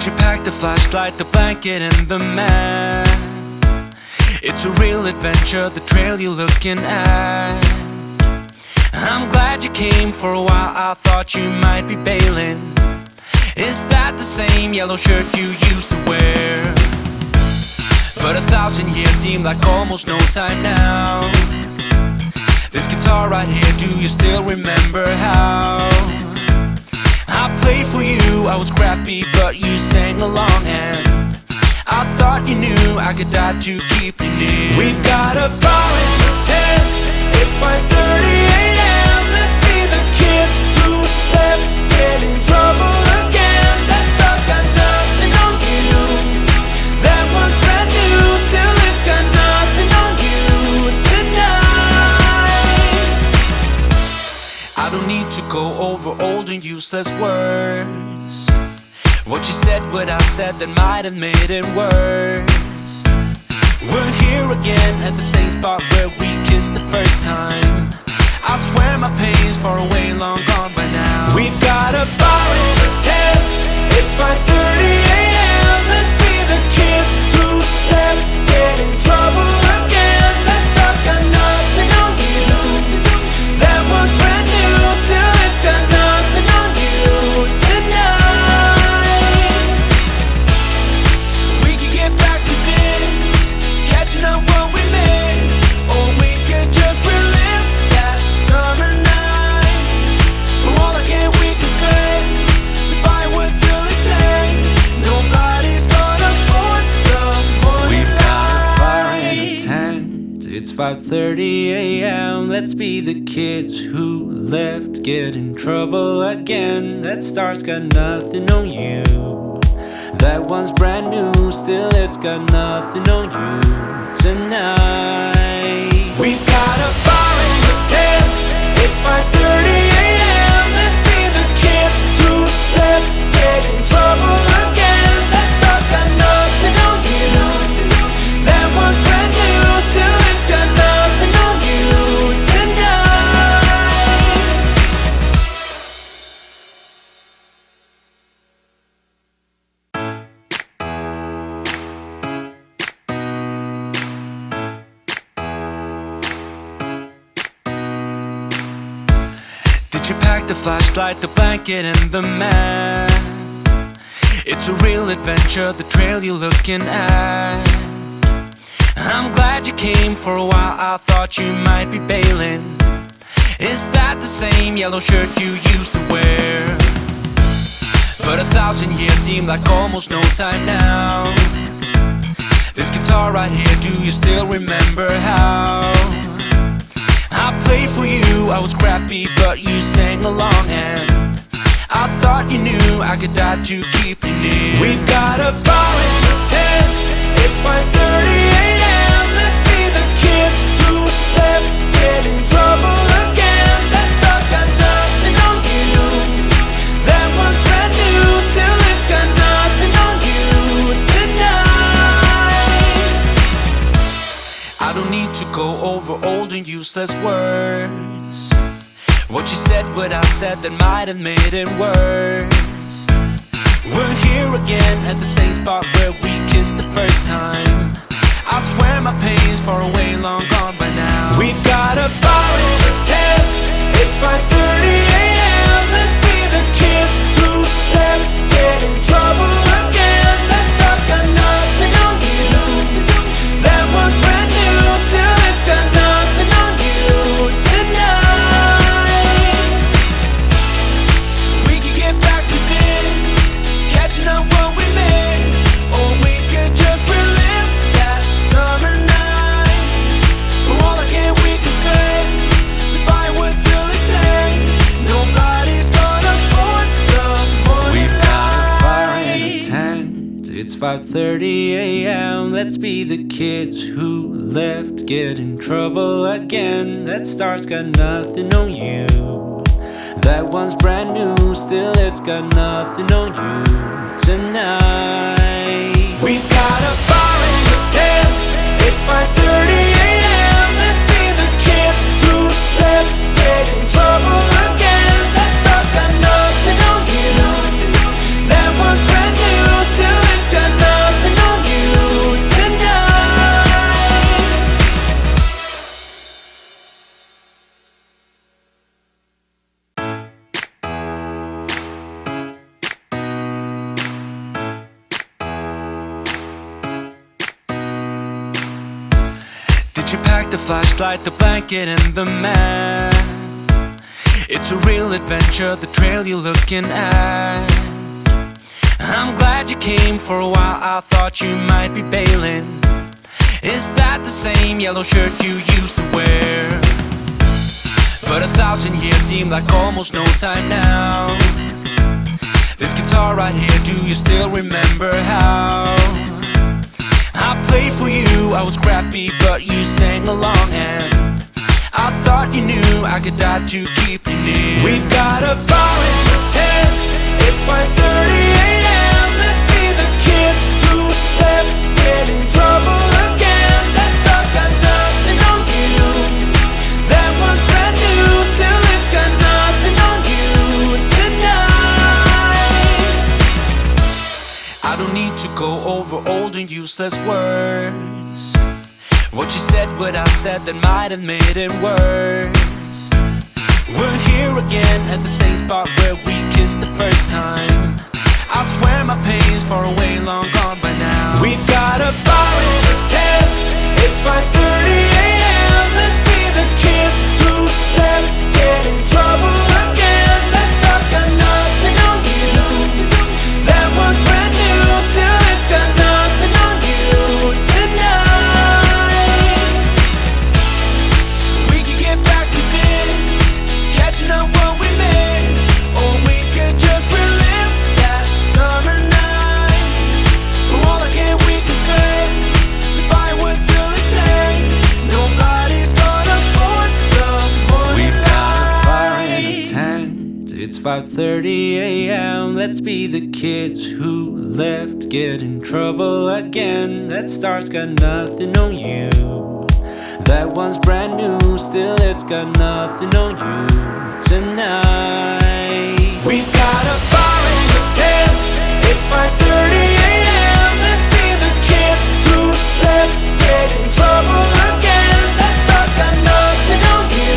you pack the flashlight, the blanket, and the map? It's a real adventure, the trail you're looking at. I'm glad you came. For a while I thought you might be bailing. Is that the same yellow shirt you used to wear? But 1,000 years seem like almost no time now. This guitar right here, do you still remember how I played for you? I was crappy but you sang along, and I thought you knew I could die to keep you near. We've got a fire in the tent. It's 5:30 a.m. Let's be the kids who left, get in trouble again. That stuff's got nothing on you. That one's brand new, still it's got nothing on you tonight. I don't need to go over old and useless words. What you said, what I said, that might have made it worse. We're here again at the same spot where we kissed the first time. I swear my pain's far away, long gone by now. We've got a fire in the tent. It's 5:30 a.m. Let's be the kids who left, get in trouble again. That stuff's got nothing on you. That one's brand new, still it's got nothing on you tonight. We could get back to this, catching up what we missed, or we could just relive that summer night. For all I can, we can spend the firewood till it's end. Nobody's gonna force the morning. We've got a fire in the tent. It's 5:30 a.m. Let's be the kids who left, get in trouble again. That star's got nothing on you. That one's brand new, still it's got nothing on you tonight. We've got a fire in the tent. It's 5:30 a.m. Let's be the kids who left, get in trouble again. That stuff's got nothing on you. That one's brand new, still it's got nothing on you tonight. Did you pack the flashlight, the blanket, and the map? It's a real adventure, the trail you're looking at. I'm glad you came. For a while I thought you might be bailing. Is that the same yellow shirt you used to wear? But 1,000 years seem like almost no time now. This guitar right here, do you still remember how I played for you? I was crappy but you sang along, and I thought you knew I could die to keep you near. We've got a fire in the tent. It's 5:30 a.m. Let's be the kids who left, get in trouble again. That stuff's got nothing on you. That one's brand new, still it's got nothing on you tonight. I don't need to go over old and useless words. What you said, what I said, that might have made it worse. We're here again at the same spot where we kissed the first time. I swear my pain's far away, long gone by now. We've got a fire in the tent. It's 5:30 a.m. Let's be the kids who left, get in trouble again. That stuff's got nothing on you. That one's brand new, still it's got nothing on you tonight. We could get back to this, catching up what we missed, or we could just relive that summer night. For all I can, we can spend the firewood till it's end. Nobody's gonna force the morning. We've got a fire in the tent. It's 5:30 a.m. Let's be the kids who left, get in trouble again. That star's got nothing on you. That one's brand new, still it's got nothing on you tonight. We've got a fire in the tent. It's 5:30 a.m. Let's be the kids who left, get in trouble again. That stuff's got nothing on you. That one's brand new, still Did you pack the flashlight, the blanket, and the map? It's a real adventure, the trail you're looking at. I'm glad you came. For a while I thought you might be bailing. Is that the same yellow shirt you used to wear? But 1,000 years seem like almost no time now. This guitar right here, do you still remember how I played for you? I was crappy but you sang along, and I thought you knew I could die to keep you near. We've got a fire in the tent. It's 5:30 a.m. Let's be the kids who left, get in trouble again. That stuff's got nothing on you. That one's brand new, still it's got nothing on you tonight. I don't need to go over old and useless words. What you said, what I said, that might have made it worse. We're here again at the same spot where we kissed the first time. I swear my pain's far away, long gone by now. We've got a fire in the tent. It's 5:30 a.m. Let's be the kids who left, get in trouble again. That stuff's got nothing on you. That one's brand new, still it's got nothing on you tonight. We could get back to this, catching up what we missed, or we could just relive that summer night. For all I can, we can spend the firewood till it's end. Nobody's gonna force the morning. We've got a fire in a tent. It's 5:30 a.m. Let's be the kids who left, get in trouble again. That star's got nothing on you. That one's brand new, still it's got nothing on you tonight. We've got a fire in the tent. It's 5:30 a.m. Let's be the kids who left, get in trouble again. That stuff's got nothing on you.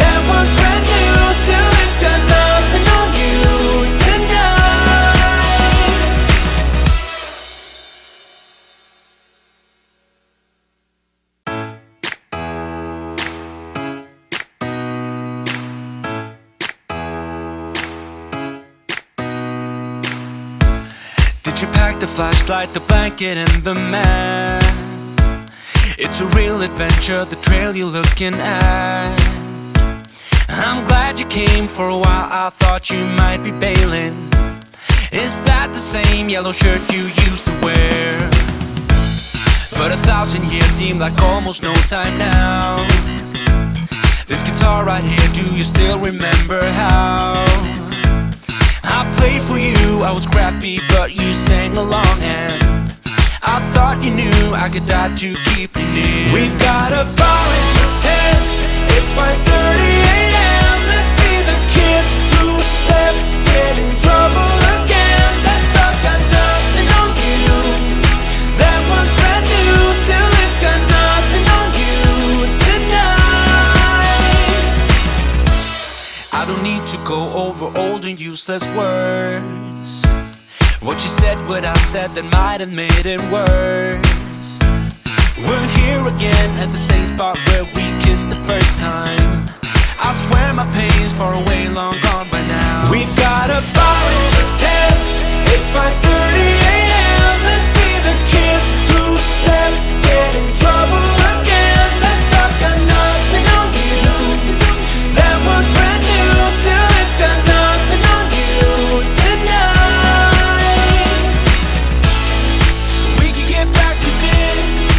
That one's brand new, still it's got nothing on you tonight. Did you pack the flashlight, the blanket, and the map? It's a real adventure, the trail you're looking at. I'm glad you came. For a while I thought you might be bailing. Is that the same yellow shirt you used to wear? But 1,000 years seem like almost no time now. This guitar right here, do you still remember how I played for you? I was crappy but you sang along, and I thought you knew I could die to keep you near. We've got a fire in the tent. It's 5:30 a.m. Let's be the kids who left, get in trouble again. That stuff's got nothing on you. That one's brand new, still it's got nothing on you tonight. I don't need to go over old and useless words. What you said, what I said, that might have made it worse. We're here again at the same spot where we kissed the first time. I swear my pain's far away, long gone by now. We've got a fire in the tent. It's 5:30 a.m. Let's be the kids who left, get in trouble again. That stuff's got nothing on you. That one's brand new, still it's got nothing on you tonight. We could get back to this,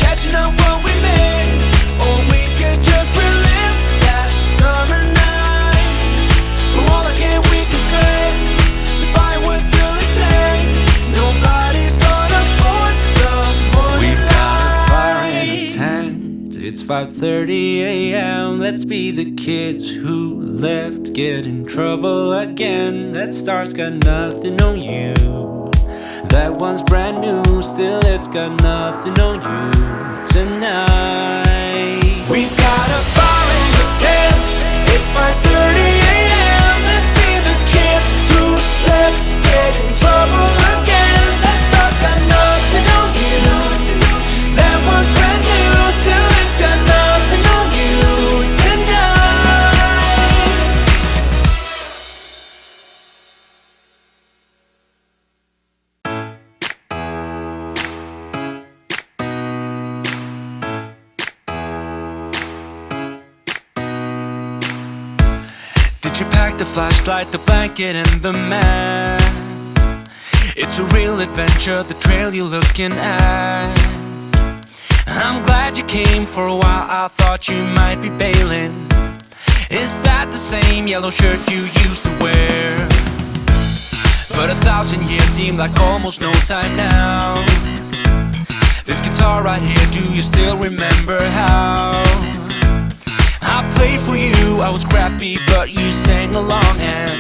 catching up what we missed, or we could just relive that summer night. For all I can, we can spend the firewood till it's end. Nobody's gonna force the morning. We've got a fire in the tent. It's 5:30 a.m. Let's be the kids who left, get in trouble again. That star's got nothing on you. That one's brand new, still it's got nothing on you tonight. We've got a fire in the tent. It's 5:30 a.m. Let's be the kids who left, get in trouble again. That stuff's got nothing on you. That one's brand new. Did you pack the flashlight, the blanket, and the map? It's a real adventure, the trail you're looking at. I'm glad you came. For a while I thought you might be bailing. Is that the same yellow shirt you used to wear? But 1,000 years seem like almost no time now. This guitar right here, do you still remember how I played for you? I was crappy, but you sang along, and